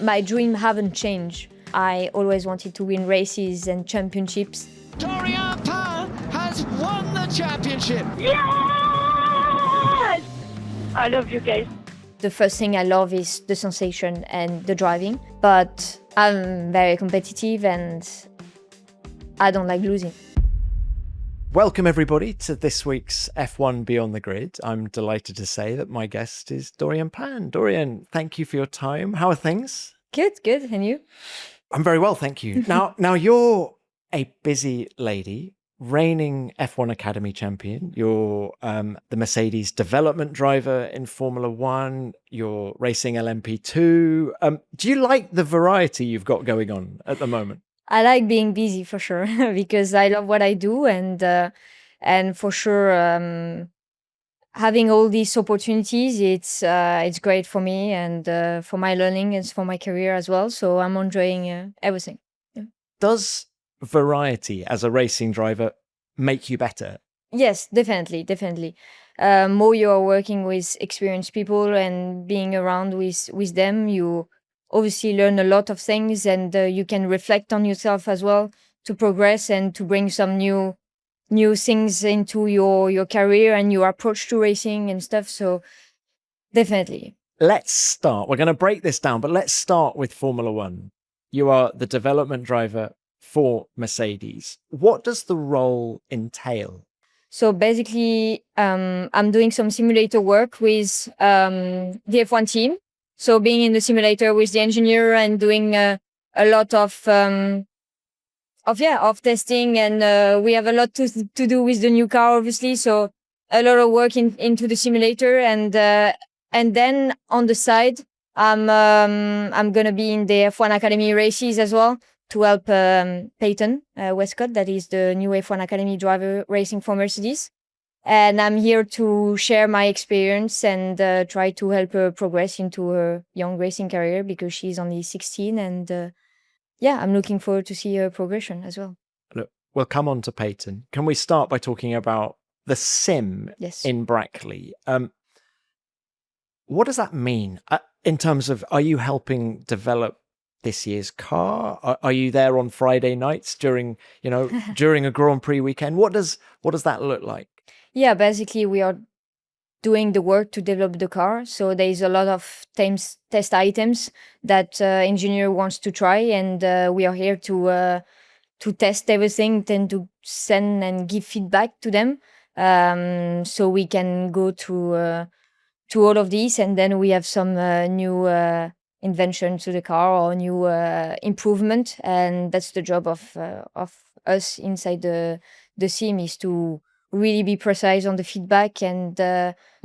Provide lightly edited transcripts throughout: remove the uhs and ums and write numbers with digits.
my dream haven't changed. I always wanted to win races and championships. Doriane Pin has won the championship. Yes! I love you guys. The first thing I love is the sensation and the driving, but I'm very competitive and I don't like losing. Welcome everybody to this week's F1 Beyond the Grid. I'm delighted to say that my guest is Doriane Pin. Doriane, thank you for your time. How are things? Good. And you? I'm very well, thank you. Now you're a busy lady, reigning F1 Academy champion. You're the Mercedes development driver in Formula One. You're racing LMP2. Do you like the variety you've got going on at the moment? I like being busy for sure because I love what I do, and for sure having all these opportunities, it's great for me and for my learning and for my career as well. So I'm enjoying everything. Yeah. Does variety as a racing driver make you better? Yes, definitely. More you are working with experienced people and being around with them, you obviously learn a lot of things, and you can reflect on yourself as well to progress and to bring some new things into your career and your approach to racing and stuff. So definitely. Let's start. We're going to break this down, but let's start with Formula One. You are the development driver for Mercedes. What does the role entail? So basically, I'm doing some simulator work with the F1 team. So being in the simulator with the engineer and doing a lot of testing, and we have a lot to do with the new car, obviously. So a lot of work into the simulator, and then on the side, I'm gonna be in the F1 Academy races as well to help Peyton Westcott, that is the new F1 Academy driver racing for Mercedes. And I'm here to share my experience and try to help her progress into her young racing career because she's only 16. And I'm looking forward to see her progression as well. Look, we'll come on to Peyton. Can we start by talking about the sim in Brackley? What does that mean in terms of, are you helping develop this year's car? Are you there on Friday nights during a Grand Prix weekend? What does that look like? Yeah, basically we are doing the work to develop the car. So there's a lot of test items that engineer wants to try, and we are here to test everything, then to send and give feedback to them, so we can go to all of these, and then we have some new invention to the car or new improvement, and that's the job of us inside the sim, is to really be precise on the feedback and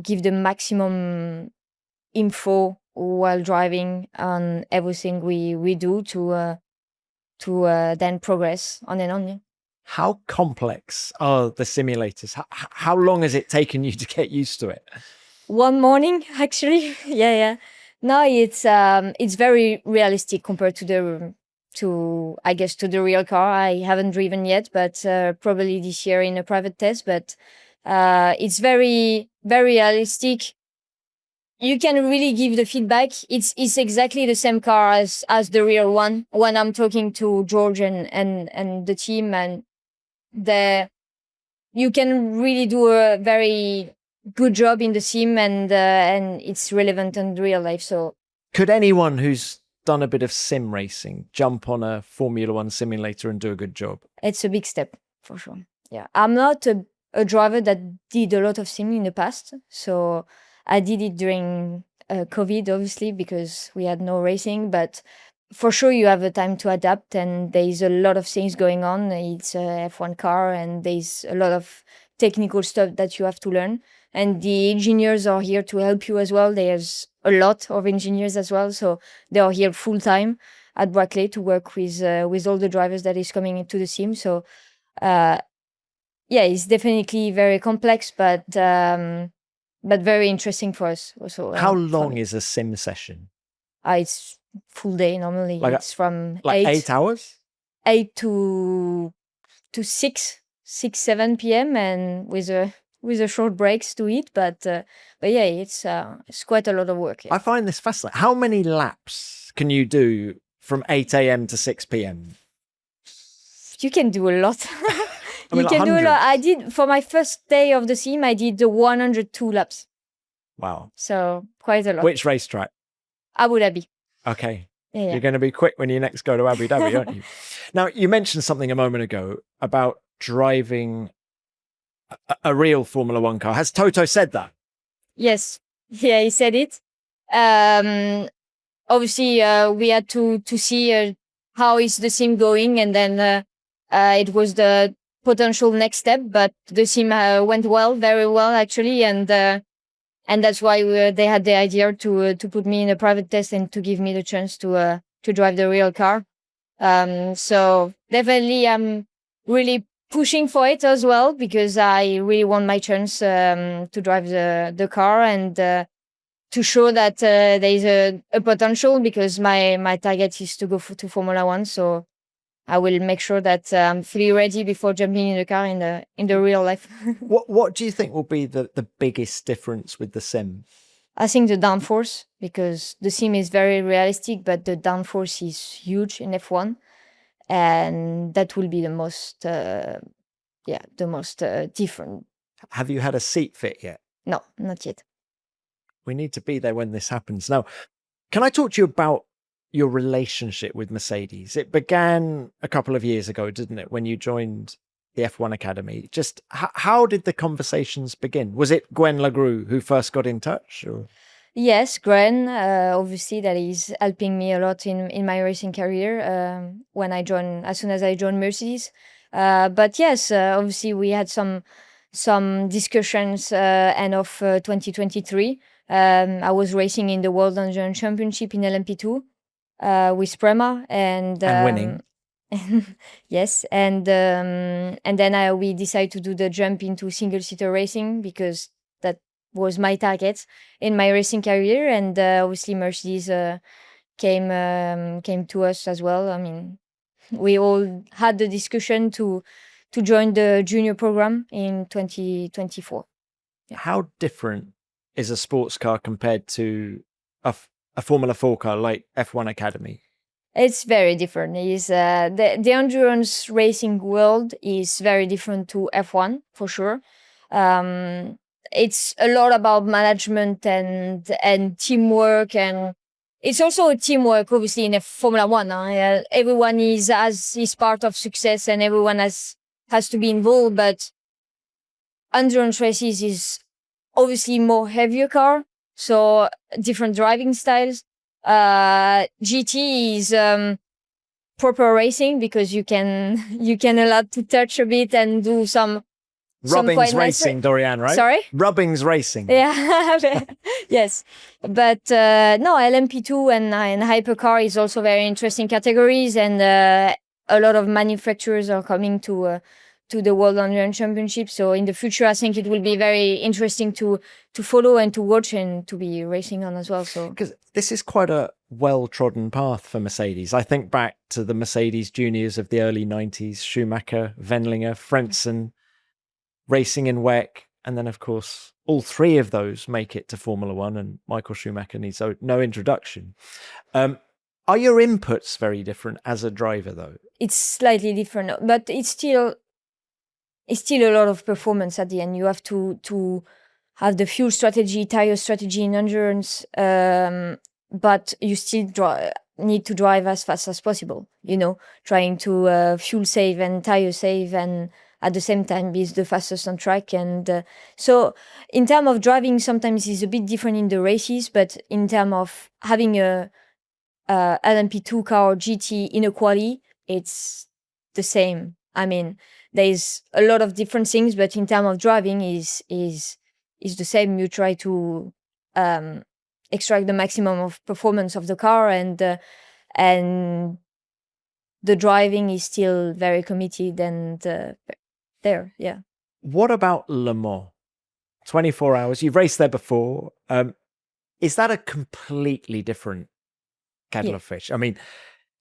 give the maximum info while driving on everything we do to then progress on and on. Yeah. How complex are the simulators? How long has it taken you to get used to it? One morning, actually. Yeah. No, it's very realistic compared to the real car. I haven't driven yet, but probably this year in a private test. But it's very, very realistic. You can really give the feedback. It's exactly the same car as the real one. When I'm talking to George and the team, and you can really do a very good job in the sim, and it's relevant in real life. So could anyone who's done a bit of sim racing jump on a Formula One simulator and do a good job? It's a big step for sure. Yeah, I'm not a driver that did a lot of sim in the past, so I did it during COVID, obviously, because we had no racing. But for sure, you have a time to adapt, and there's a lot of things going on. It's a F1 car, and there's a lot of technical stuff that you have to learn. And the engineers are here to help you as well. There's a lot of engineers as well, so they are here full time at Brackley to work with all the drivers that is coming into the sim. So, it's definitely very complex, but very interesting for us also. How long is a sim session? It's full day normally. It's from 8 hours? 8 to 6, 7 p.m. and with with the short breaks to eat. But yeah, it's quite a lot of work. Yeah. I find this fascinating. How many laps can you do from 8 a.m. to 6 p.m.? You can do a lot. I mean, You like can do a lot. I hundreds. did for my first day of the sim. I did the 102 laps, Wow. so quite a lot. Which racetrack? Abu Dhabi. Okay. Yeah. You're going to be quick when you next go to Abu Dhabi, aren't you? Now, you mentioned something a moment ago about driving a real Formula One car. Has Toto said that? Yes. Yeah, he said it. Obviously, we had to see how is the sim going, and then it was the potential next step. But the sim went well, very well actually, and that's why they had the idea to put me in a private test and to give me the chance to drive the real car. So definitely, I'm really pushing for it as well because I really want my chance to drive the car and to show that there is a potential, because my target is to go to Formula One. So I will make sure that I'm fully ready before jumping in the car in the real life. What do you think will be the biggest difference with the sim? I think the downforce, because the sim is very realistic, but the downforce is huge in F1, and that will be the most different. Have you had a seat fit yet? No, not yet. We need to be there when this happens. Now, can I talk to you about your relationship with Mercedes? It began a couple of years ago, didn't it, when you joined the F1 Academy? Just how did the conversations begin? Was it Gwen Legrue who first got in touch? Or? Yes, Gwen, obviously that is helping me a lot in my racing career as soon as I joined Mercedes. But yes, obviously we had some discussions end of 2023. I was racing in the World Endurance Championship in LMP2 with Prema and winning. Yes, and then we decided to do the jump into single-seater racing because that was my target in my racing career, and obviously Mercedes came to us as well. I mean, we all had the discussion to join the junior program in 2024. Yeah. How different is a sports car compared to a Formula 4 car like F1 Academy? It's very different. Is the endurance racing world is very different to F1 for sure. It's a lot about management and teamwork, and it's also a teamwork obviously in a Formula One. Everyone is part of success, and everyone has to be involved. But endurance races is obviously more heavier car, so different driving styles. GT is proper racing because you can allow to touch a bit and do some Rubbing's racing, Doriane, right? Sorry? Rubbing's racing. Yeah, yes. But no, LMP2 and hypercar is also very interesting categories, and a lot of manufacturers are coming to the World Endurance Championship. So in the future, I think it will be very interesting to follow and to watch and to be racing on as well. So because this is quite a well-trodden path for Mercedes. I think back to the Mercedes juniors of the early 90s, Schumacher, Wendlinger, Frentzen, racing in WEC, and then of course all three of those make it to Formula One, and Michael Schumacher needs no introduction. Are your inputs very different as a driver though? It's slightly different, but it's still a lot of performance at the end. You have to have the fuel strategy, tire strategy in endurance, but you still need to drive as fast as possible, trying to fuel save and tire save, and at the same time be the fastest on track. And so in terms of driving, sometimes it's a bit different in the races, but in terms of having a LMP2 car or GT in a quali, it's the same. I mean, there's a lot of different things, but in terms of driving is the same. You try to extract the maximum of performance of the car, and the driving is still very committed and there. Yeah. What about Le Mans? 24 hours. You've raced there before. Is that a completely different kettle of fish? I mean,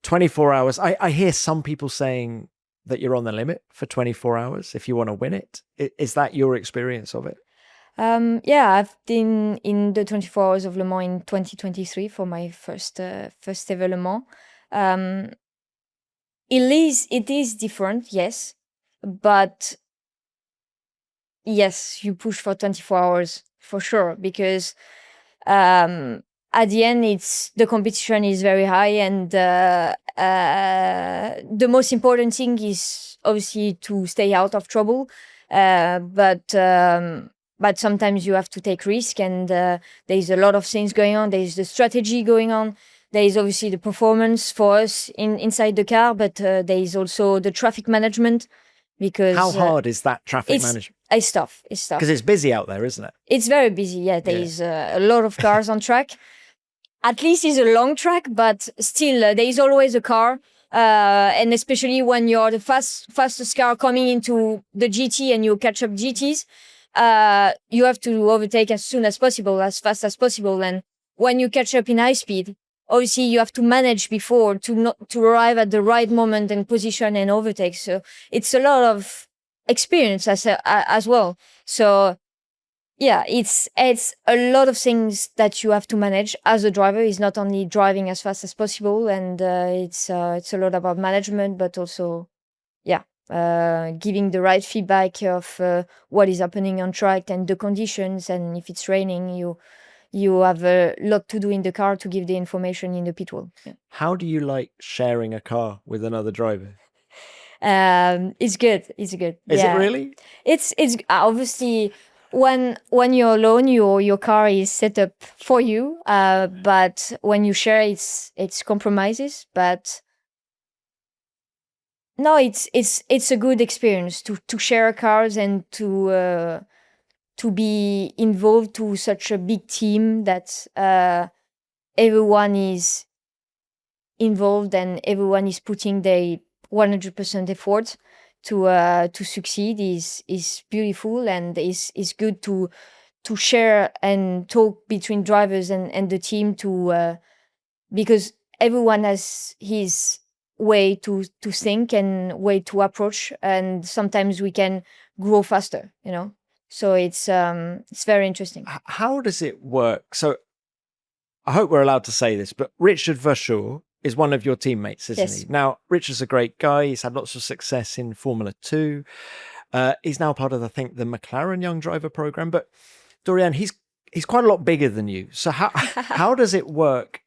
24 hours. I hear some people saying that you're on the limit for 24 hours if you want to win it. Is that your experience of it? Yeah, I've been in the 24 Hours of Le Mans in 2023 for my first ever Le Mans. It is different, yes, but yes, you push for 24 hours for sure, because at the end, the competition is very high, and the most important thing is obviously to stay out of trouble. But sometimes you have to take risk, and there's a lot of things going on. There's the strategy going on. There is obviously the performance for us inside the car, but there is also the traffic management. Because how hard is that traffic management? It's tough. It's tough because it's busy out there, isn't it? It's very busy. Yeah, there is a lot of cars on track. At least it's a long track, but still there is always a car. And especially when you're the fastest car coming into the GT and you catch up GTs, you have to overtake as soon as possible, as fast as possible. And when you catch up in high speed, obviously you have to manage before to arrive at the right moment and position and overtake. So it's a lot of experience as well. So yeah, it's a lot of things that you have to manage as a driver. It's not only driving as fast as possible, and it's a lot about management, but also giving the right feedback of what is happening on track and the conditions. And if it's raining, you have a lot to do in the car to give the information in the pit wall. Yeah. How do you like sharing a car with another driver? It's good. It's good. Is it really? It's obviously when you're alone, your car is set up for you. But when you share, it's compromises. But no, it's a good experience to share cars and to be involved to such a big team that everyone is involved and everyone is putting their 100% effort to succeed is beautiful, and is good to share and talk between drivers and the team because everyone has his way to think and way to approach, and sometimes we can grow faster, So it's very interesting. How does it work? So I hope we're allowed to say this, but Richard Verschoor is one of your teammates, isn't he? Now, Richard's a great guy. He's had lots of success in Formula 2. He's now part of, I think, the McLaren Young Driver program. But Doriane, he's quite a lot bigger than you. So how does it work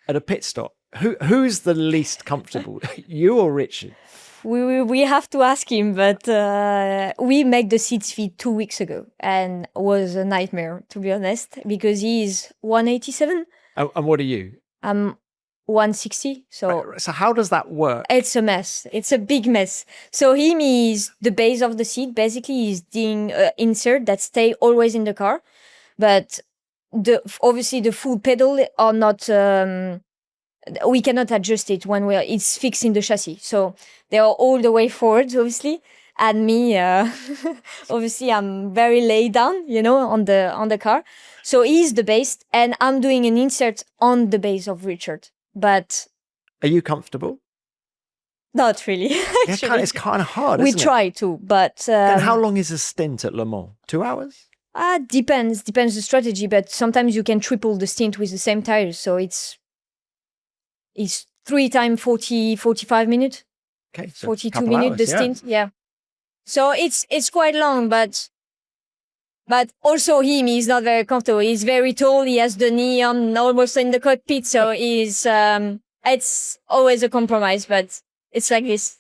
at a pit stop? Who's the least comfortable, you or Richard? We have to ask him, but we made the seats fit 2 weeks ago, and it was a nightmare, to be honest, because he's 187. And what are you? I'm 160. So how does that work? It's a mess. It's a big mess. So him is the base of the seat. Basically, he's doing insert that stay always in the car, but obviously the full pedal are not. We cannot adjust it when it's fixed in the chassis. So they are all the way forward, obviously. And me, obviously, I'm very laid down, on the car. So he's the base, and I'm doing an insert on the base of Richard. But are you comfortable? Not really. It's kind of hard. We isn't try to, but and how long is a stint at Le Mans? 2 hours? Depends the strategy. But sometimes you can triple the stint with the same tires. So it's 3 times 45 minutes. Okay, so 42 minutes the stint. Yeah. So it's quite long, but also he's not very comfortable. He's very tall. He has the knee on almost in the cockpit. So it's always a compromise, but it's like this.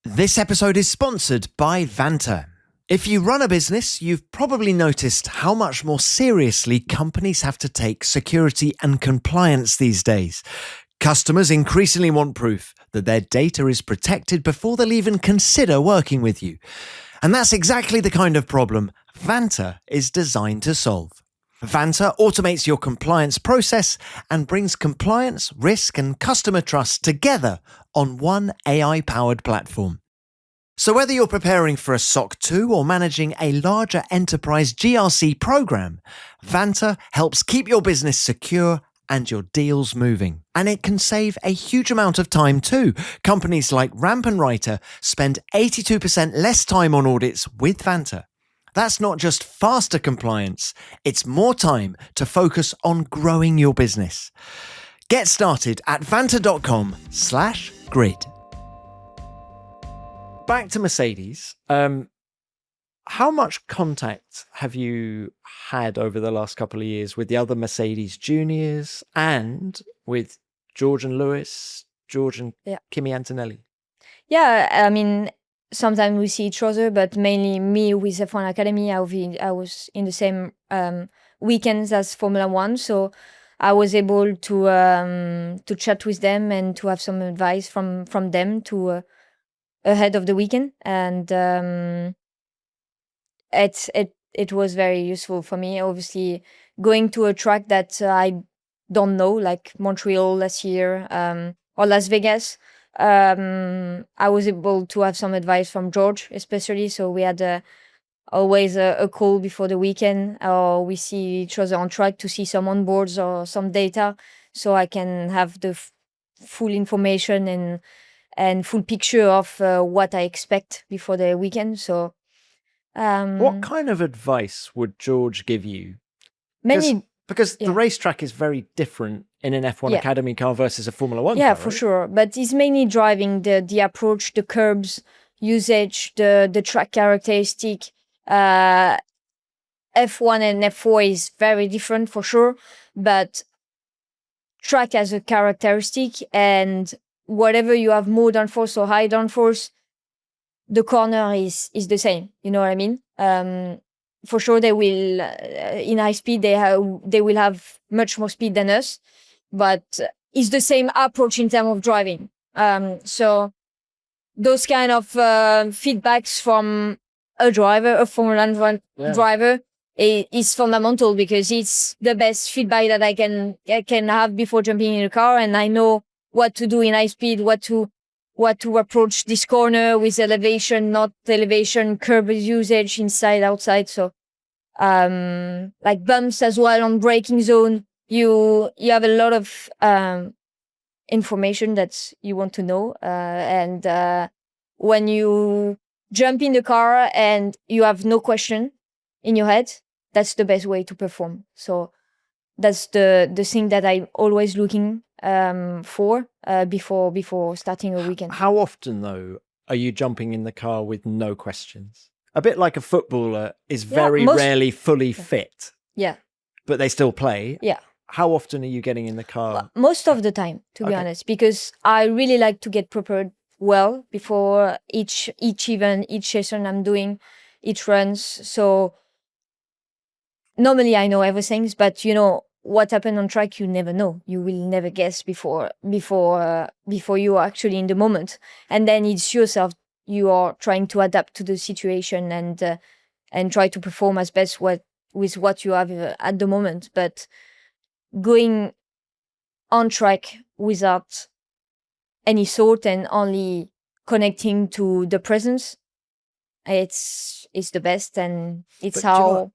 This episode is sponsored by Vanta. If you run a business, you've probably noticed how much more seriously companies have to take security and compliance these days. Customers increasingly want proof that their data is protected before they'll even consider working with you. And that's exactly the kind of problem Vanta is designed to solve. Vanta automates your compliance process and brings compliance, risk, and customer trust together on one AI-powered platform. So whether you're preparing for a SOC 2 or managing a larger enterprise GRC program, Vanta helps keep your business secure and your deals moving. And it can save a huge amount of time too. Companies like Ramp and Writer spend 82% less time on audits with Vanta. That's not just faster compliance, it's more time to focus on growing your business. Get started at vanta.com/grid. Back to Mercedes. How much contact have you had over the last couple of years with the other Mercedes juniors and with George and Lewis, George and Kimi Antonelli? Yeah, I mean, sometimes we see each other, but mainly me with F1 Academy. I was in the same weekends as Formula One, so I was able to chat with them and to have some advice from them to ahead of the weekend, and it was very useful for me. Obviously, going to a track that I don't know, like Montreal last year or Las Vegas, I was able to have some advice from George, especially. So we had always a call before the weekend, or we see each other on track to see some onboards or some data, so I can have the full information and full picture of what I expect before the weekend. So. What kind of advice would George give you? Because the racetrack is very different in an F1 Academy car versus a Formula One car. Yeah, for sure. But it's mainly driving the approach, the curbs, usage, the track characteristic. F1 and F4 is very different for sure, but track has a characteristic, and whatever you have more downforce or high downforce, the corner is the same. You know what I mean? For sure, they will in high speed. They will have much more speed than us, but it's the same approach in terms of driving. So those kind of feedbacks from a driver, a Formula One driver, is fundamental, because it's the best feedback that I can have before jumping in a car, and I know what to do in high speed, what to approach this corner with elevation, not elevation, curb usage, inside, outside. So, like bumps as well on braking zone, you have a lot of information that you want to know. And when you jump in the car and you have no question in your head, that's the best way to perform. So that's the thing that I'm always looking for before starting a weekend. How often, though, are you jumping in the car with no questions? A bit like a footballer is very rarely fully fit. Yeah. But they still play. Yeah. How often are you getting in the car? Well, most of the time, to be honest, because I really like to get prepared well before each event, each session I'm doing, each runs. So normally I know everything, but what happened on track, you never know. You will never guess before you are actually in the moment. And then it's yourself. You are trying to adapt to the situation and try to perform as best with what you have at the moment. But going on track without any thought and only connecting to the presence, it's the best, and it's how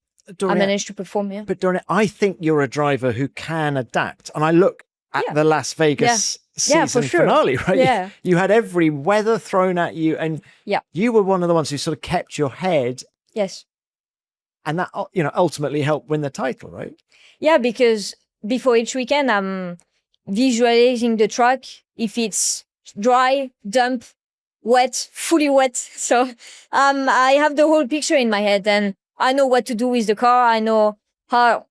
I managed to perform. Yeah. But Doriane, I think you're a driver who can adapt. And I look at the Las Vegas season finale, right? Yeah. You had every weather thrown at you, and you were one of the ones who sort of kept your head. Yes. And that, ultimately helped win the title, right? Yeah, because before each weekend, I'm visualizing the track. If it's dry, damp, wet, fully wet. So I have the whole picture in my head, and I know what to do with the car. I know how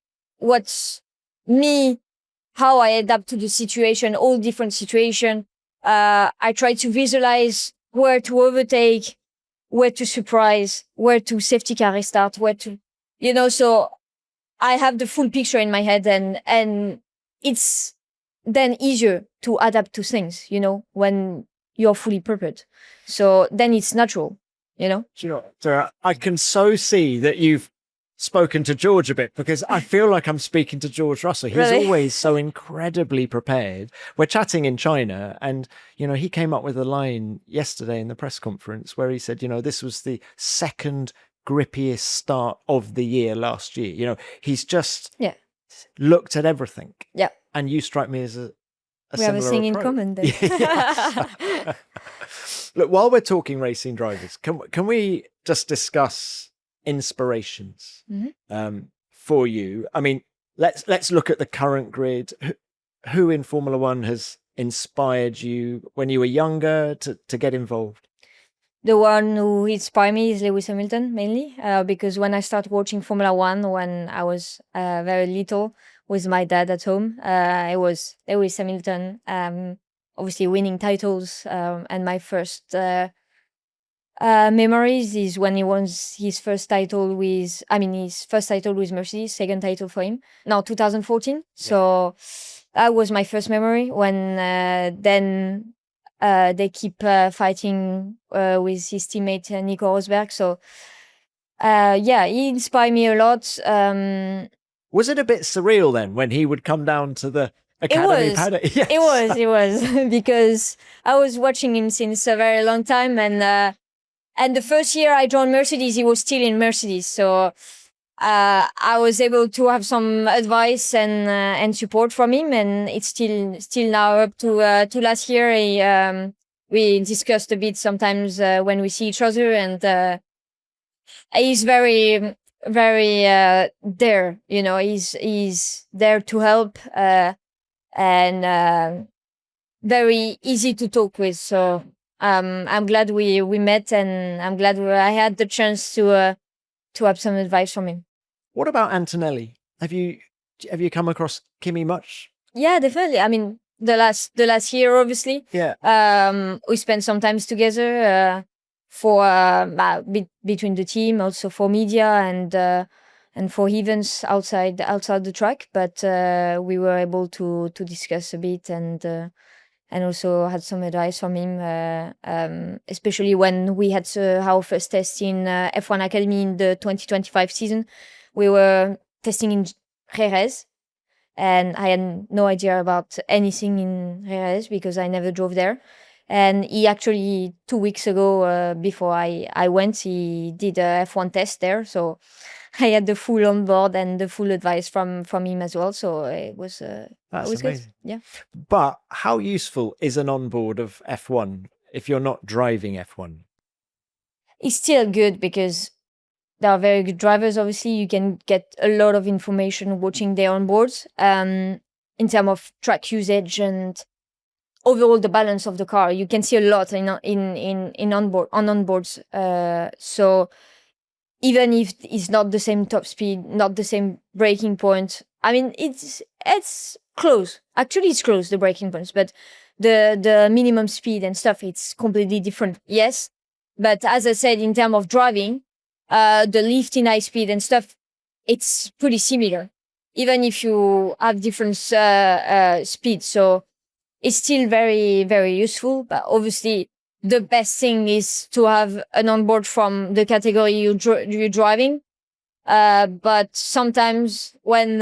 I adapt to the situation, all different situation. I try to visualize where to overtake, where to surprise, where to safety car restart, where to, so I have the full picture in my head, and it's then easier to adapt to things, when you're fully prepared. So then it's natural, Sarah, I can so see that you've spoken to George a bit, because I feel like I'm speaking to George Russell. He's Really? always so incredibly prepared. We're chatting in China, and, he came up with a line yesterday in the press conference where he said, this was the second grippiest start of the year last year. He's just looked at everything. Yeah. And you strike me as a We have a similar thing in approach. common then. Yes. Look, while we're talking racing drivers, can we just discuss inspirations for you? I mean, let's look at the current grid. Who in Formula One has inspired you when you were younger to get involved? The one who inspired me is Lewis Hamilton, mainly, because when I started watching Formula One when I was very little with my dad at home, it was Lewis Hamilton, obviously winning titles. And my first memories is when he won his first title with Mercedes, second title for him. No, 2014. Yeah. So that was my first memory. When then they keep fighting with his teammate Nico Rosberg. So he inspired me a lot. Was it a bit surreal then when he would come down to the academy paddock? Yes. It was because I was watching him since a very long time, and the first year I joined Mercedes, he was still in Mercedes. So I was able to have some advice and support from him, and it's still now up to last year. We discussed a bit sometimes when we see each other, and he's very there. You know, he's there to help and very easy to talk with. So I'm glad we met, and I'm glad I had the chance to have some advice from him. What about Antonelli? Have you come across Kimi much? Yeah, definitely. I mean, the last year, obviously. Yeah. We spent some time together for between the team, also for media and for events outside the track. But we were able to discuss a bit and also had some advice from him, especially when we had our first test in F1 Academy in the 2025 season. We were testing in Jerez, and I had no idea about anything in Jerez because I never drove there. And he actually 2 weeks ago, before I went, he did a F1 test there. So I had the full on board and the full advice from him as well. So it was That's amazing. Good. Yeah. But how useful is an onboard of F1 if you're not driving F1? It's still good because there are very good drivers. Obviously, you can get a lot of information watching their onboards in terms of track usage and overall the balance of the car. You can see a lot in onboards. So even if it's not the same top speed, not the same braking point, I mean it's close. Actually, it's close, the braking points, but the minimum speed and stuff, it's completely different. Yes, but as I said, in terms of driving, the lift in high speed and stuff, it's pretty similar, even if you have different speeds. So it's still very, very useful. But obviously, the best thing is to have an onboard from the category you're driving. But sometimes when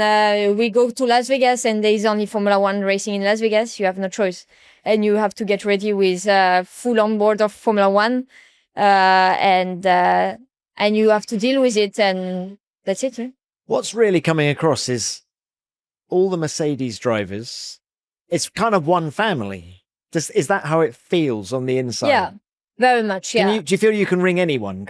we go to Las Vegas and there is only Formula One racing in Las Vegas, you have no choice. And you have to get ready with full onboard of Formula One. And you have to deal with it, and that's it. Right? What's really coming across is all the Mercedes drivers. It's kind of one family. Is that how it feels on the inside? Yeah, very much. Yeah. Do you feel you can ring anyone?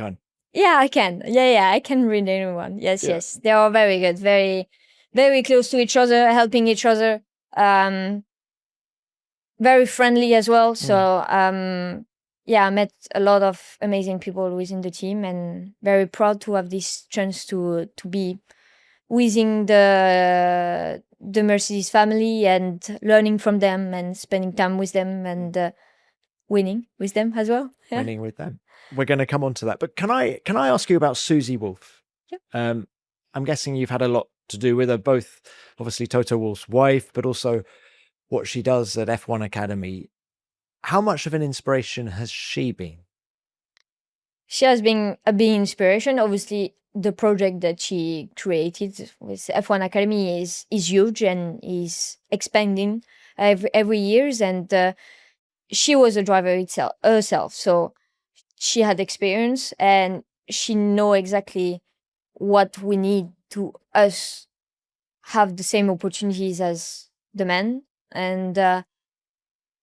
Yeah, I can. Yeah, I can ring anyone. Yes, yeah. Yes. They are very good, very, very close to each other, helping each other. Very friendly as well. So yeah, I met a lot of amazing people within the team, and very proud to have this chance to be within the Mercedes family and learning from them and spending time with them and winning with them as well. Yeah. Winning with them. We're going to come on to that. But can I ask you about Susie Wolff? Yep. I'm guessing you've had a lot to do with her, both obviously Toto Wolff's wife, but also what she does at F1 Academy. How much of an inspiration has she been? She has been a big inspiration. Obviously, the project that she created with F1 Academy is huge and is expanding every year. And she was a driver herself, so she had experience and she know exactly what we need to us have the same opportunities as the men, and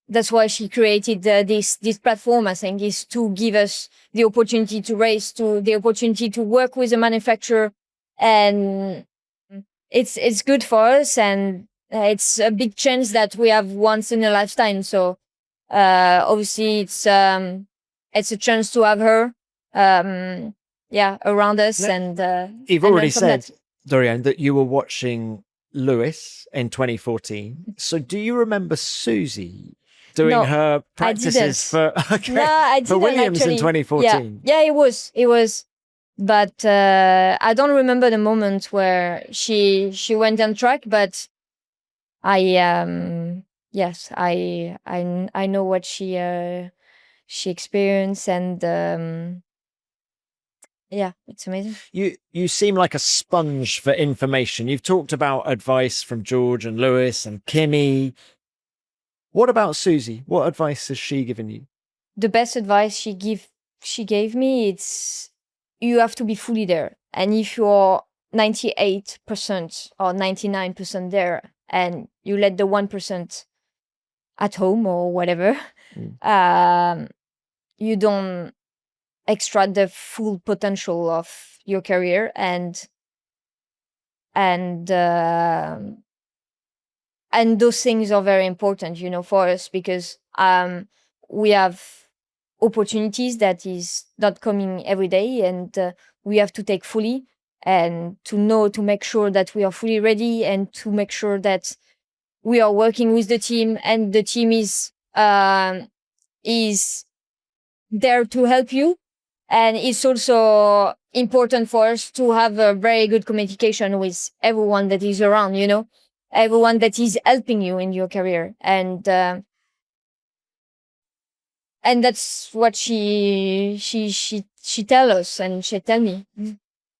that's why she created this platform. I think is to give us the opportunity to race, to the opportunity to work with a manufacturer, and it's good for us, and it's a big chance that we have once in a lifetime. So obviously it's a chance to have her around us. And you've and already learn from said, that. Doriane, that you were watching Lewis in 2014. So do you remember Susie doing No, her I practices didn't. for No, I for didn't Williams in actually. 2014? Yeah, it was. But I don't remember the moment where she went on track. But I yes, I know what she experienced, and yeah, it's amazing. You seem like a sponge for information. You've talked about advice from George and Lewis and Kimi. What about Susie? What advice has she given you? The best advice she gave me, it's you have to be fully there, and if you're 98% or 99% there, and you let the 1% at home or whatever, you don't extract the full potential of your career, and those things are very important, for us, because we have opportunities that is not coming every day, and we have to take fully, and to make sure that we are fully ready, and to make sure that we are working with the team, and the team is there to help you. And it's also important for us to have a very good communication with everyone that is around, everyone that is helping you in your career. And that's what she tell us, and she tell me.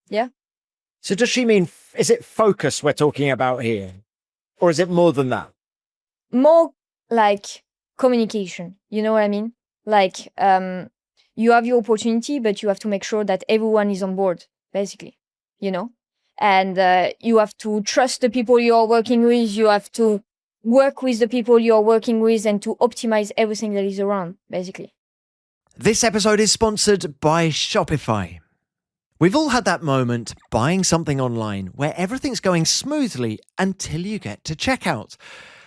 Yeah. So does she mean, is it focus we're talking about here? Or is it more than that? More like communication. You know what I mean? Like, you have your opportunity, but you have to make sure that everyone is on board, basically, and you have to trust the people you're working with. You have to work with the people you're working with, and to optimize everything that is around, basically. This episode is sponsored by Shopify. We've all had that moment buying something online where everything's going smoothly until you get to checkout.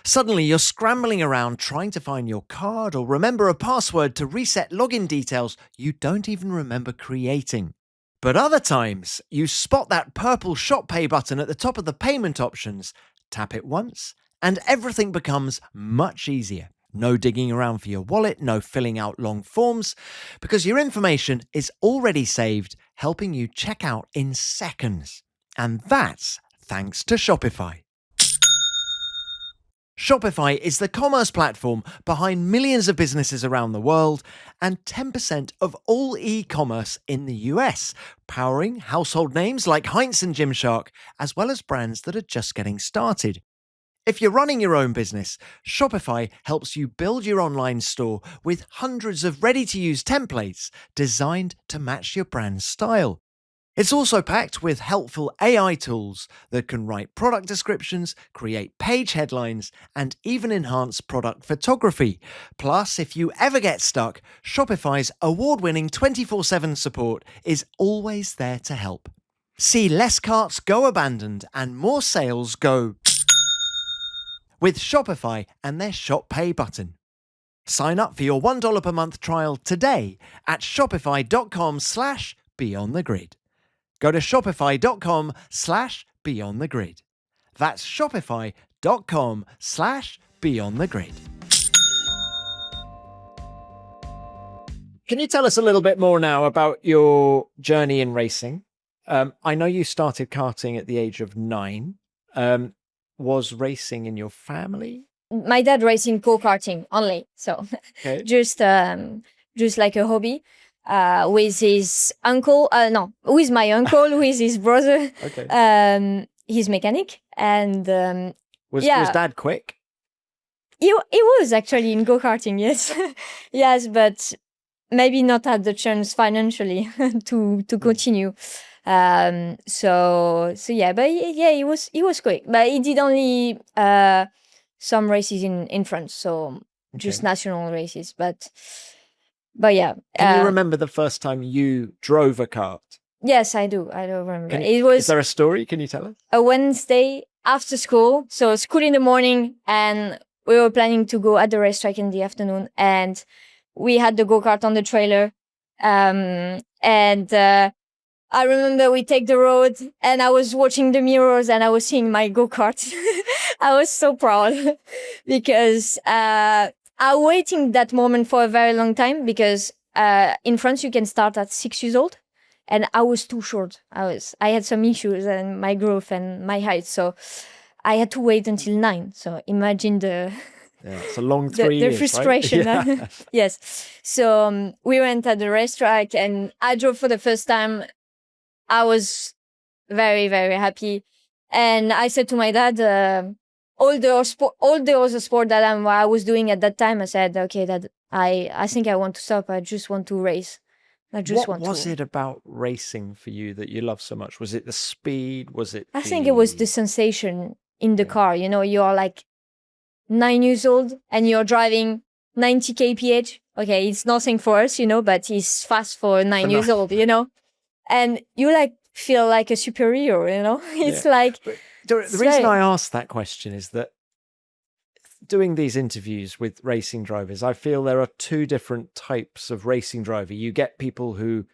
Suddenly, you're scrambling around trying to find your card or remember a password to reset login details you don't even remember creating. But other times, you spot that purple Shop Pay button at the top of the payment options, tap it once, and everything becomes much easier. No digging around for your wallet, no filling out long forms, because your information is already saved, helping you check out in seconds. And that's thanks to Shopify. Shopify is the commerce platform behind millions of businesses around the world and 10% of all e-commerce in the US, powering household names like Heinz and Gymshark, as well as brands that are just getting started. If you're running your own business, Shopify helps you build your online store with hundreds of ready-to-use templates designed to match your brand's style. It's also packed with helpful AI tools that can write product descriptions, create page headlines, and even enhance product photography. Plus, if you ever get stuck, Shopify's award-winning 24/7 support is always there to help. See less carts go abandoned and more sales go with Shopify and their Shop Pay button. Sign up for your $1 per month trial today at shopify.com/beyondthegrid. Go to shopify.com/beyondthegrid. That's shopify.com/beyondthegrid. Can you tell us a little bit more now about your journey in racing? I know you started karting at the age of 9. Was racing in your family? My dad racing go-karting only, so Okay. just like a hobby. With his uncle, with my uncle, with his brother. Okay. He's mechanic, and Was yeah. Dad quick? He was actually in go-karting, yes. Yes, but maybe not had the chance financially to continue. So yeah, but yeah, he was quick, but he did only some races in France, so just Okay. national races. But yeah, Can you remember the first time you drove a kart? yes, I do. I do remember. It Is was there a story? Can you tell us? a Wednesday after school, so school in the morning, and we were planning to go at the racetrack in the afternoon, and we had the go-kart on the trailer, and I remember we take the road, and I was watching the mirrors, and I was seeing my go-kart. I was so proud because I waiting that moment for a very long time, because in France you can start at 6 years old, and I was too short. I had some issues and my growth and my height, so I had to wait until 9. So imagine the Yeah, it's a long the, 3 the years, frustration. right? Huh? Yes. So we went at the racetrack, and I drove for the first time. I was very, very happy, and I said to my dad, all the other sport that I was doing at that time, I said, okay, Dad, I think I want to stop. I just want to race. I just What want was to. it about racing for you that you love so much? Was it the speed? Was it I think it was the sensation in the Yeah. car. You know, you're like 9 years old and you're driving 90 kph. Okay, it's nothing for us, you know, but it's fast for 9 years nine. old, you know, and you like feel like a superhero, you know. It's like But the it's reason very- I asked that question is that doing these interviews with racing drivers, I feel there are two different types of racing driver. You get people who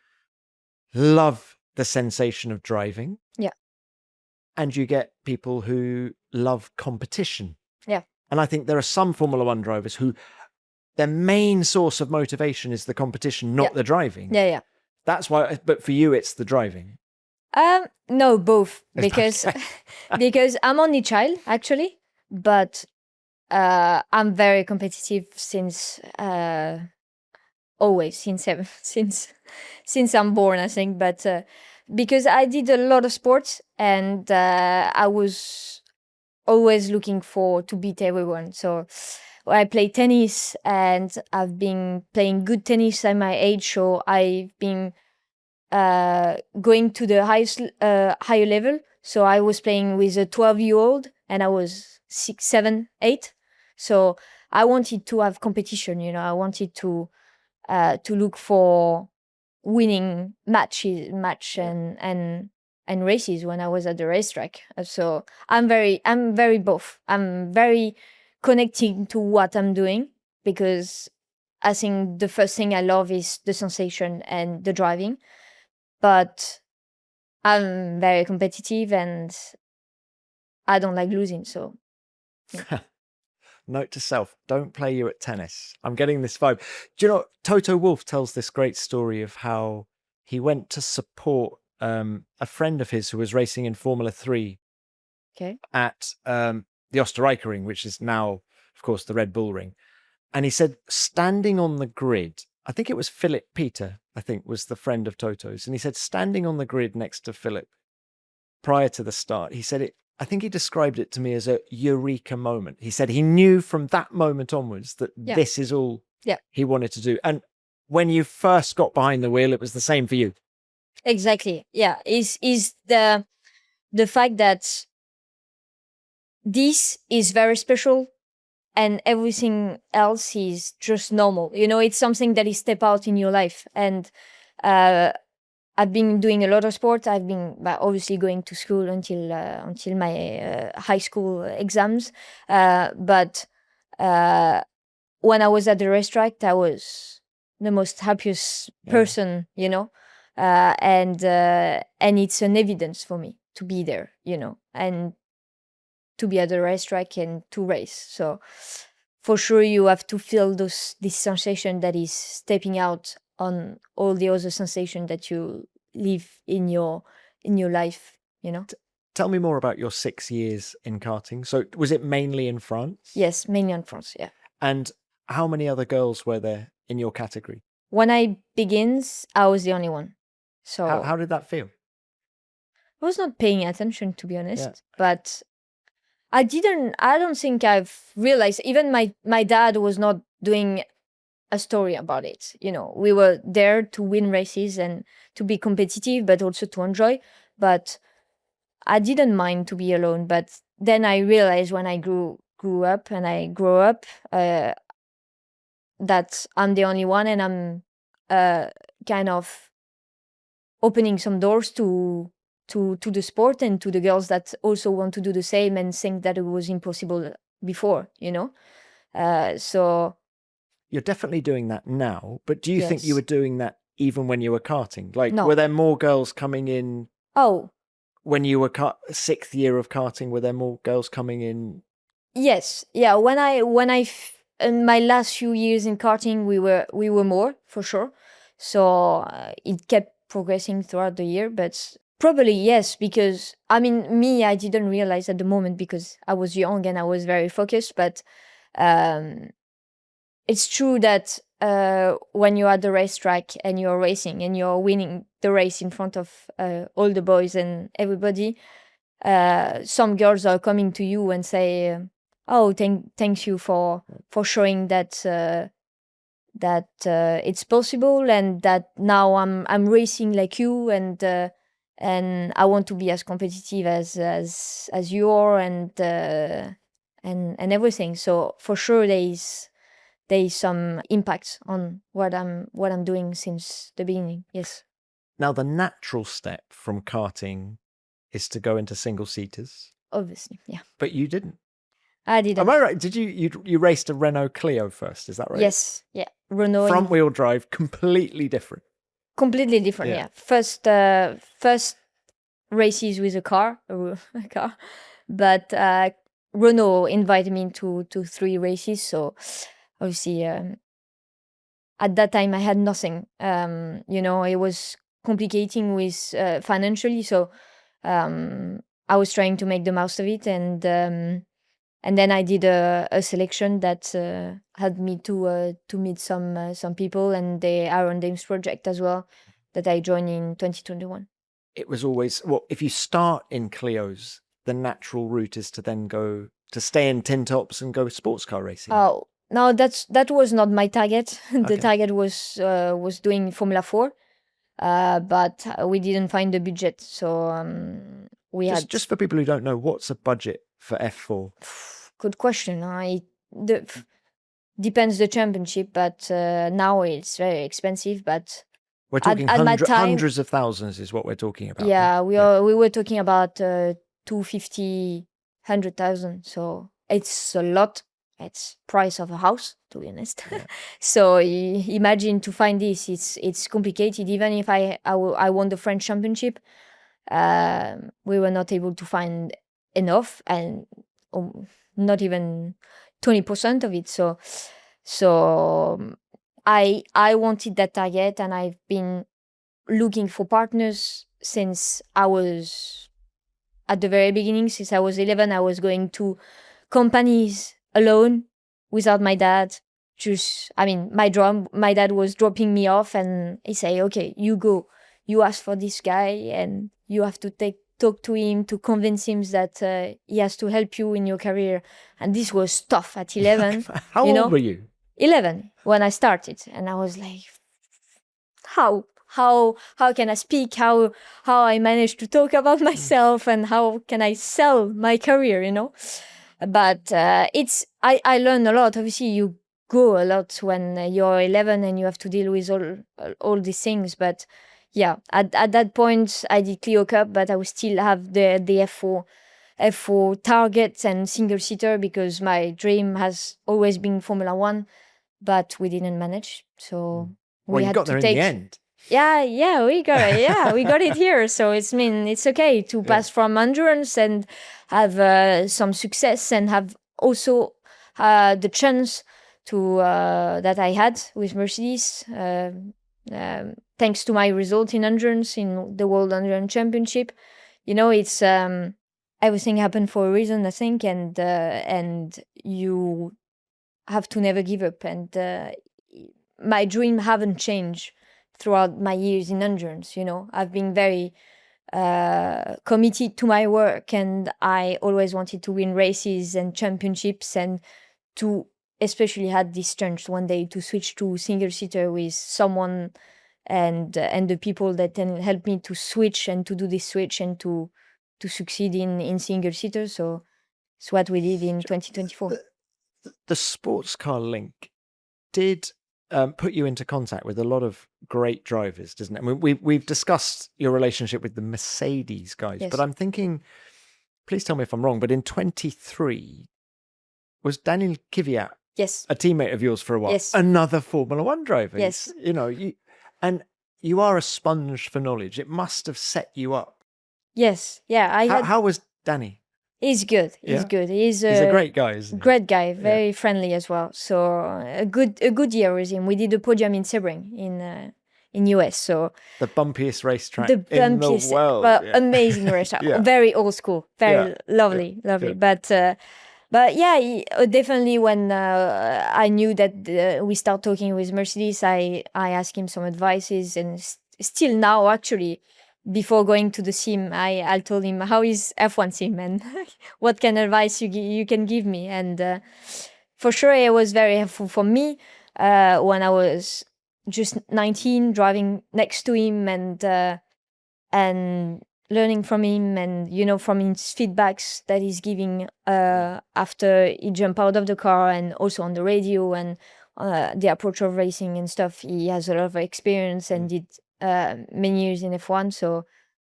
love the sensation of driving. Yeah. And you get people who love competition. Yeah. And I think there are some Formula One drivers who their main source of motivation is the competition, not the driving. yeah. That's why, but for you, it's the driving. No, both, It's because okay. because I'm only child actually, but I'm very competitive since always since I'm born, I think. But because I did a lot of sports, and I was always looking for to beat everyone. So I play tennis, and I've been playing good tennis at my age. So I've been going to the higher level. So I was playing with a 12-year-old, and I was 6, 7, 8. So I wanted to have competition. You know, I wanted to look for winning match and races when I was at the racetrack. So I'm very both. I'm very connecting to what I'm doing, because I think the first thing I love is the sensation and the driving. But I'm very competitive, and I don't like losing. So Note to self, don't play you at tennis. I'm getting this vibe. Do you know, Toto Wolff tells this great story of how he went to support a friend of his who was racing in Formula 3 okay, at the Österreicher Ring, which is now, of course, the Red Bull Ring. And he said, standing on the grid, I think it was Philip Peter, I think, was the friend of Toto's. And he said, standing on the grid next to Philip prior to the start, he said I think he described it to me as a eureka moment. He said he knew from that moment onwards that this is all he wanted to do. And when you first got behind the wheel, it was the same for you. exactly. Yeah, is the fact that this is very special, and everything else is just normal. You know, it's something that is step out in your life. And I've been doing a lot of sport. I've been obviously going to school until my high school exams. But when I was at the racetrack, I was the most happiest person, you know. And it's an evidence for me to be there, you know, and to be at the racetrack and to race. So for sure, you have to feel this sensation that is stepping out on all the other sensation that you live in your life, you know. Tell me more about your 6 years in karting. So was it mainly in France? Yes, mainly in France, yeah. And how many other girls were there in your category? When I begins, I was the only one. So How did that feel? I was not paying attention, to be honest, but I don't think I've realized, even my dad was not doing a story about it. We were there to win races and to be competitive, but also to enjoy. But I didn't mind to be alone. But then I realized when I grew up and I grew up that I'm the only one, and I'm kind of opening some doors to the sport and to the girls that also want to do the same and think that it was impossible before. So You're definitely doing that now, but do you think you yes. were doing that even when you were karting? Like, No. were there more girls coming in Oh, when you were sixth year of karting? Were there more girls coming in? yes. Yeah. In my last few years in karting, we were more for sure. So it kept progressing throughout the year, but probably yes, because I mean, I didn't realize at the moment because I was young and I was very focused. But um, it's true that when you're at the racetrack and you're racing and you're winning the race in front of all the boys and everybody, some girls are coming to you and say, "Oh, thanks you for showing that it's possible, and that now I'm racing like you, and I want to be as competitive as you are, and everything." So for sure, there is some impact on what I'm doing since the beginning. Yes. Now, the natural step from karting is to go into single seaters, Obviously, yeah. but you didn't. I didn't. Am I right? Did you raced a Renault Clio first? Is that right? Yes, yeah. Renault Front wheel drive, completely different. completely different. Yeah. Yeah. First races with a car, but Renault invited me to 3 races. So obviously, at that time I had nothing. It was complicating with financially. So I was trying to make the most of it, and then I did a selection that had me to meet some people, and the Iron Dames project as well that I joined in 2021. It was always, well, if you start in Clios, the natural route is to then go to stay in tin tops and go sports car racing. Oh no, that was not my target. The Okay. target was doing Formula 4, but we didn't find the budget, so we had. Just for people who don't know, what's a budget for F4? Good question. Depends the championship, but now it's very expensive. But We're talking at my time, hundreds of thousands is what we're talking about. yeah, we were talking about 250, 100,000. So it's a lot. It's price of a house, to be honest. Yeah. So imagine to find this. It's complicated. Even if I won the French championship, we were not able to find enough, and not even 20% of it. So I wanted that target, and I've been looking for partners since I was at the very beginning. Since I was 11, I was going to companies alone without my dad. My dad was dropping me off, and he say, "Okay, you go. You ask for this guy, and you have to talk to him to convince him that he has to help you in your career." And this was tough at 11. How old were you? 11 when I started, and I was like, how can I speak? How I managed to talk about myself, and how can I sell my career? But I learned a lot. Obviously, you go a lot when you're 11 and you have to deal with all these things. But yeah, at that point, I did Clio Cup, but I would still have the F4 targets and single seater, because my dream has always been Formula One, but we didn't manage. So Well, you got there in the end. Yeah, we got it. Yeah, we got it here. So it's okay to pass from endurance and have some success, and have also the chance to that I had with Mercedes, thanks to my result in endurance in the World Endurance Championship. It's everything happened for a reason, I think, and you have to never give up. And my dream haven't changed throughout my years in endurance. I've been very committed to my work, and I always wanted to win races and championships, and to especially had this chance one day to switch to single seater with someone and the people that then helped me to switch and to do this switch and to succeed in single seater. So it's what we did in 2024. The sports car link did put you into contact with a lot of great drivers, doesn't it? I mean, we've discussed your relationship with the Mercedes guys, Yes. but I'm thinking, please tell me if I'm wrong, but in 23, was Daniel Kvyat Yes. a teammate of yours for a while? Yes. Another Formula One driver. Yes. You know, you are a sponge for knowledge. It must have set you up. Yes. Yeah. How was Danny? He's good. He's Yeah? good. He's a great guy, isn't he? great guy, very friendly as well. So a good year with him. We did a podium in Sebring in US. So The bumpiest racetrack the in the bumpiest, world. well, yeah. amazing racetrack. Yeah. Very old school, very Yeah. lovely. Good. But yeah, definitely when I knew that we start talking with Mercedes, I asked him some advices, and still now actually. Before going to the sim, I told him, how is F1 sim and what kind of advice you can give me. And for sure, it was very helpful for me when I was just 19, driving next to him and learning from him, and from his feedbacks that he's giving after he jumped out of the car, and also on the radio and the approach of racing and stuff. He has a lot of experience and did many years in F1, so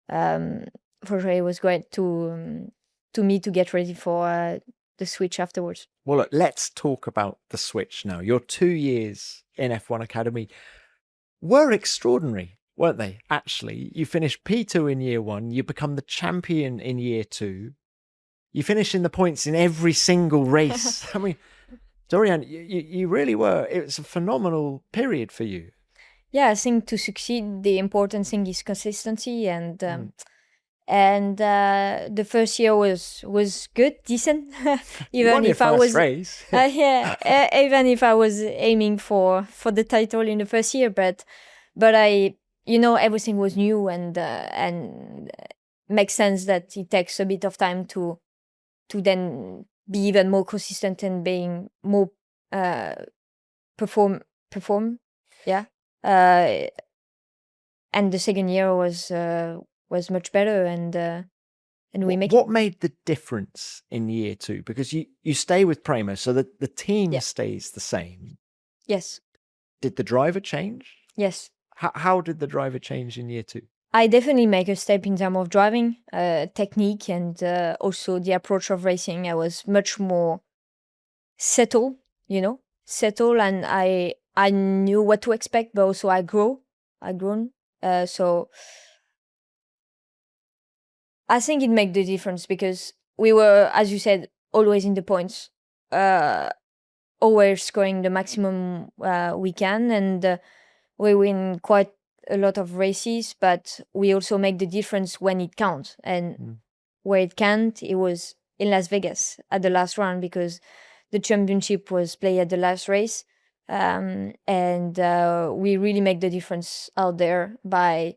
for sure it was great to me to get ready for the switch afterwards. Well, look, let's talk about the switch now. Your 2 years in F1 Academy were extraordinary, weren't they? Actually, you finished P2 in year 1, you become the champion in year 2, you finish in the points in every single race. I mean, Doriane, you really were. It was a phenomenal period for you. Yeah, I think to succeed, the important thing is consistency, and the first year was good, decent. Even if I was race. even if I was aiming for the title in the first year, but I everything was new, and makes sense that it takes a bit of time to then be even more consistent and being more perform. Yeah. And the second year was much better, and we make What made the difference in year 2? Because you stay with Prema, so that the team stays the same. Yes. Did the driver change? Yes. How did the driver change in year 2? I definitely make a step in terms of driving, technique, and also the approach of racing. I was much more settled, and I knew what to expect, but also I grown. So I think it made the difference, because we were, as you said, always in the points, always scoring the maximum we can, and we win quite a lot of races, but we also make the difference when it counts, and where it can't, it was in Las Vegas at the last round, because the championship was played at the last race. And we really make the difference out there by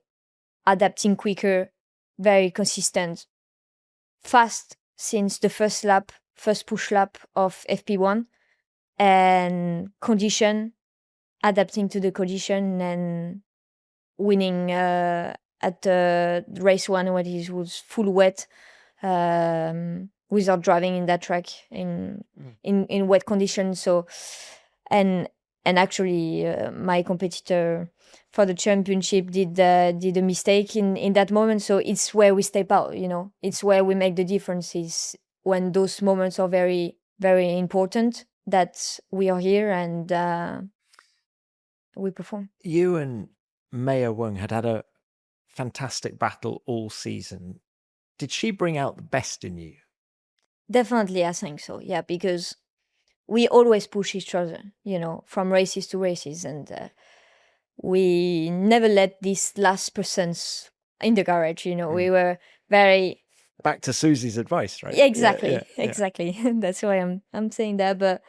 adapting quicker, very consistent, fast since the first push lap of FP1, and adapting to the condition, and winning at race 1 when it was full wet, without driving in that track in wet conditions. So and actually my competitor for the championship did a mistake in that moment. So it's where we step out, it's where we make the difference, is when those moments are very, very important, that we are here and we perform. You and Maya Wong had a fantastic battle all season. Did she bring out the best in you? Definitely, I think so. Yeah, because we always push each other, from races to races, and we never let these last persons in the garage. We were very back to Susie's advice, right? Exactly, exactly. That's why I'm saying that. But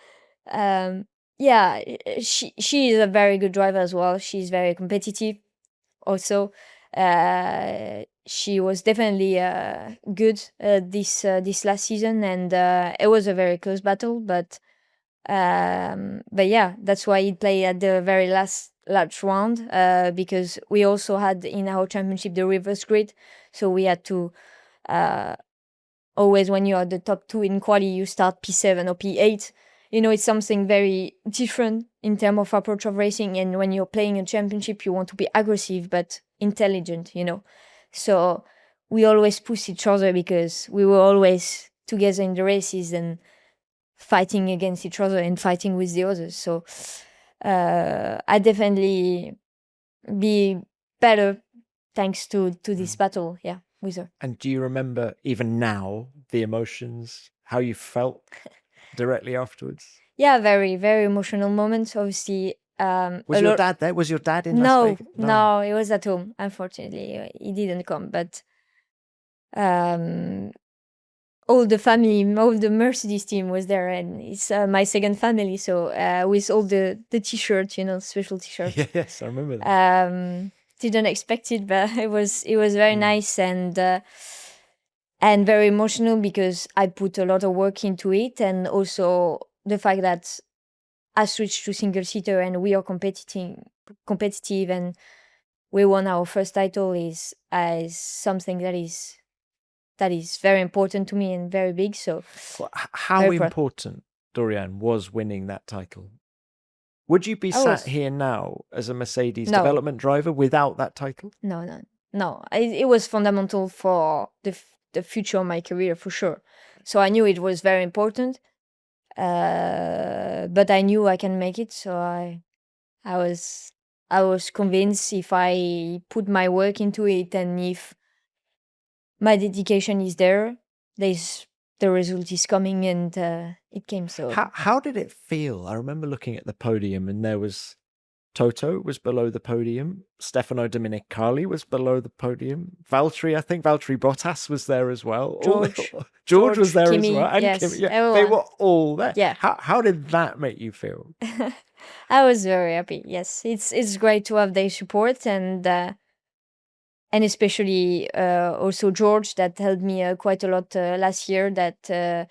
she is a very good driver as well. She's very competitive. Also, she was definitely good this last season, and it was a very close battle. But But yeah, that's why he played at the very last round, because we also had in our championship the reverse grid, so we had to always, when you are the top two in quali, you start P7 or P8. It's something very different in terms of approach of racing. And when you're playing a championship, you want to be aggressive but intelligent. So we always push each other because we were always together in the races and fighting against each other and fighting with the others. So I definitely be better thanks to this battle, with her. And do you remember even now the emotions, how you felt directly afterwards? Yeah, very, very emotional moments. Obviously, Was your dad there? Was your dad in Las no, Vegas? no, he was at home. Unfortunately, he didn't come. But all the family, all the Mercedes team was there, and it's my second family. So with all the t-shirts, special t-shirts. Yes, I remember that. Didn't expect it, but it was very nice and very emotional because I put a lot of work into it, and also the fact that I switched to single seater and we are competitive, and we won our first title is something that is very important to me and very big. So how important, Doriane, was winning that title? Would you be sat here now as a Mercedes development driver without that title? No. It was fundamental for the future of my career, for sure. So I knew it was very important, but I knew I can make it. So I was convinced if I put my work into it and if my dedication is there, the result is coming, and it came. So how did it feel? I remember looking at the podium and there was Toto was below the podium, Stefano Domenicali was below the podium, I think Valtteri Bottas was there as well. George was there Kimi, as well, and yes, Kimi, they were all there. Yeah. How did that make you feel? I was very happy. Yes, it's great to have their support, and especially also George, that helped me quite a lot last year. That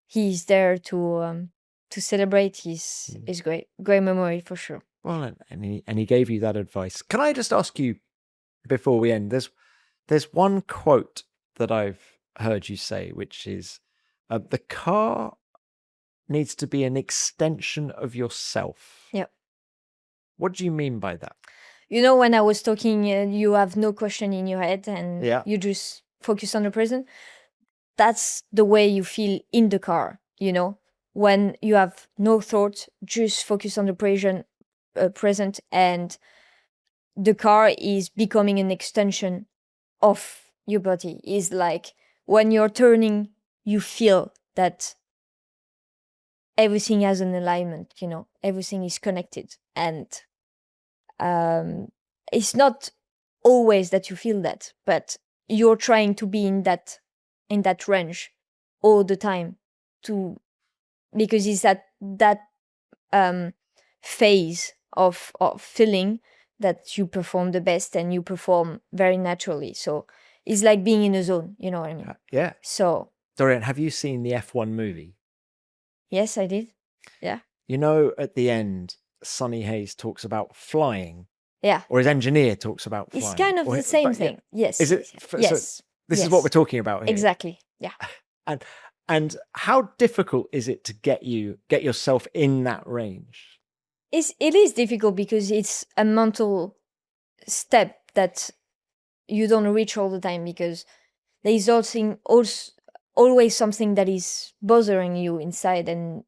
he's there to celebrate is great memory for sure. Well, and he gave you that advice. Can I just ask you before we end? There's one quote that I've heard you say, which is, "The car needs to be an extension of yourself." Yeah. What do you mean by that? When I was talking, you have no question in your head, and you just focus on the present. That's the way you feel in the car. When you have no thoughts, just focus on the present, and the car is becoming an extension of your body. Is like when you're turning, you feel that everything has an alignment. Everything is connected, and it's not always that you feel that, but you're trying to be in that range all the time, because it's that phase of feeling that you perform the best and you perform very naturally. So it's like being in a zone, you know what I mean? Yeah. So Doriane, have you seen the F1 movie? Yes, I did. Yeah. At the end, Sonny Hayes talks about flying. Yeah. Or his engineer talks about flying. It's kind of the same thing. Yes. Is it? Yes. So this is what we're talking about here. Exactly. Yeah. And how difficult is it to get yourself in that range? It is difficult because it's a mental step that you don't reach all the time, because there is always something that is bothering you inside, and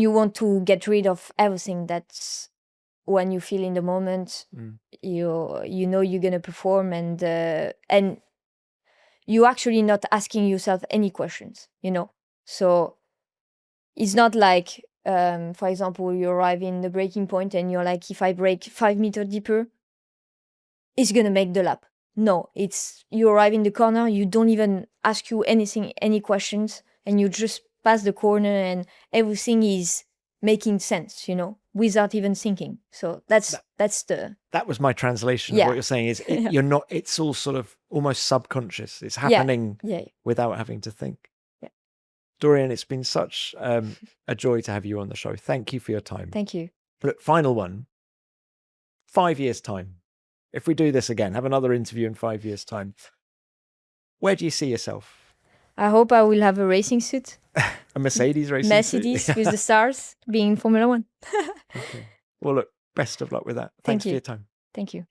you want to get rid of everything. That's when you feel in the moment, you know you're gonna perform, and you actually not asking yourself any questions, So it's not like, for example, you arrive in the braking point and you're like, if I brake 5 meters deeper, it's gonna make the lap. No, it's you arrive in the corner, you don't even ask you any questions, and you just pass the corner and everything is making sense, without even thinking. So that's that was my translation of what you're saying. Is you're not? It's all sort of almost subconscious. It's happening without having to think. Yeah. Doriane, it's been such a joy to have you on the show. Thank you for your time. Thank you. Look, final one. 5 years' time. If we do this again, have another interview in 5 years' time, where do you see yourself? I hope I will have a racing suit. A Mercedes racing Mercedes suit? with the stars being in Formula One. Okay. Well, look, best of luck with that. Thank Thanks for you. your time. Thank you.